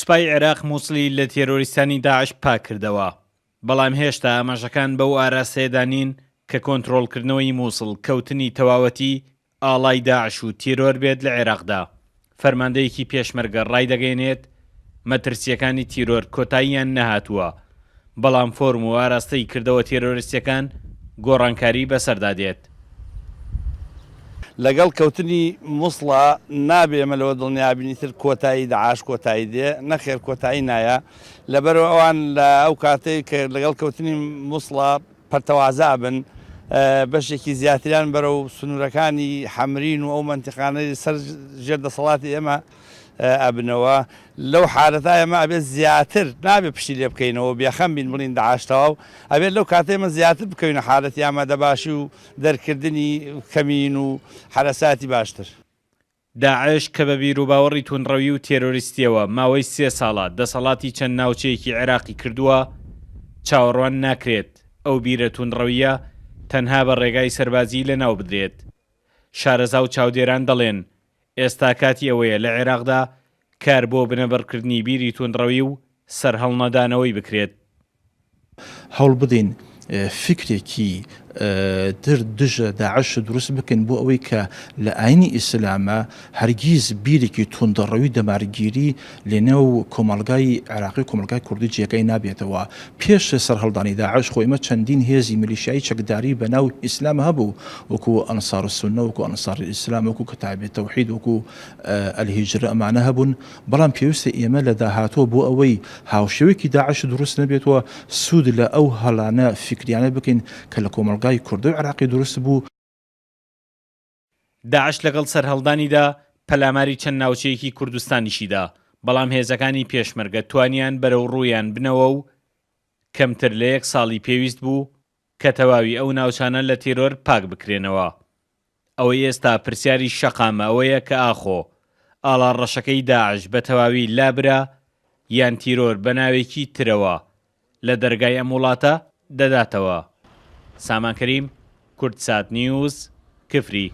سوپای عێراق مووسڵی لە تێرۆریستانی داعش پاک کردەوە، بەڵام هێشتا ئاماژەکان بەو ئاراستەیەدا نین کە کۆنتڕۆڵکردنەوەی مووسڵ کەوتنی تەواوەتی ئاڵای داعش و تیرۆر بێت لە عێراقدا. فەرماندەیەکی پێشمەرگە ڕای دەگەێنێت مەترسیەکانی تیرۆر کۆتاییان نەهاتووە، بەڵام فۆرم و ئاراستەی کردەوە تێرۆریستەکان گۆڕانکاری بەسەردادێت. لەگەڵ کەوتنی مووسڵە نابێ ئێمە لەوە دڵنیابینی تر کۆتایی داعش کۆتایی دێ، نەخێر کۆتایی نایە، لەبەرەوە ئەوان لە ئەو کاتەی کە لەگەڵ کەوتنی مووسڵە پەرتەوازا بن، بەشێکی زیاتریان بەرەو سنوورەکانی حەمرین و ئەو مەنتیقانەی سەر ژێر دەسەڵاتی ئێمە ئەبنەوە. لەو حالەتا ئێمە ئەبێت زیاتر نابێ پشتی لێ بکەینەوە بێخەم بین بڵین داعش تەواو، ئەبێت لەو کاتە ئێمە زیاتر بکەوینە حالەتی ئامادەباشی و دەرکردنی کەمین و حرەساتی باشتر. داعش کە بە بیر و باوەڕی تونڕەوی و تێرۆریستیەوە ماوەی 3 ساڵە دەسەڵاتی چەند ناوچەیەکی عێراقی کردووە، چاوەڕوان ناکرێت ئەو بیرە تونڕەویە تەنها بە ڕێگای سەربازی لەناو بدرێت. شارەزا و چاودێران دەڵێن ئێستا کاتی ئەوەیە لە عێراقدا کار بۆ بنەبەرکردنی بیری تونڕەوی و سەرهەڵنەدانەوەی بکرێت. هەوڵ بدەین فکرێکی دژە داعش دروست بکەن بۆ ئەوەی کە لە ئاینی ئیسلامە هەرگیز بیرێکی توندڕەوی دەمارگیری لێنێو کۆمەڵگای عێراقی کۆمەڵگای کوردی جێگەی نابێتەوە. پێش سەرهەڵدانی داعش خۆ ئێمە چەندین هێزی میلیشیایی چەکداری بەناو ئیسلام هەبوو، وەکو ئەنسار السونە، وەکو ئەنسار ئیسلام، وەکو کەتایبێ تەوحید، وەکو ئەلهیجرە، ئەمانە هەبوون. بەڵام پێویستە ئێمە لە داهاتوە بۆ ئەوەی هاوشێوەیەکی داعش دروست نەبێتەوە سوود لە ئەو هەڵانە فکریانە بکەین کە لە کۆمەڵگای کوردی و عێراقی دروست بوو. داعش لەگەڵ سەرهەڵدانیدا پەلاماری چەند ناوچەیەکی کوردستانیشیدا، بەڵام هێزەکانی پێشمەرگە توانیان بەرەو ڕوویان بنەوە و کەمتر لە 1 ساڵی پێویست بوو کە تەواوی ئەو ناوچانە لە تیرۆر پاک بکرێنەوە. ئەوەی ئێستا پرسیاری شەقامە ئەوەیە کە ئاخۆ ئاڵا ڕەشەکەی داعش بە تەواوی لابرا یان تیرۆر بە ناوێکی ترەوە لە دەرگای ئەم وڵاتە دەداتەوە. سامان کەریم، کورتسات نیوز، کفری.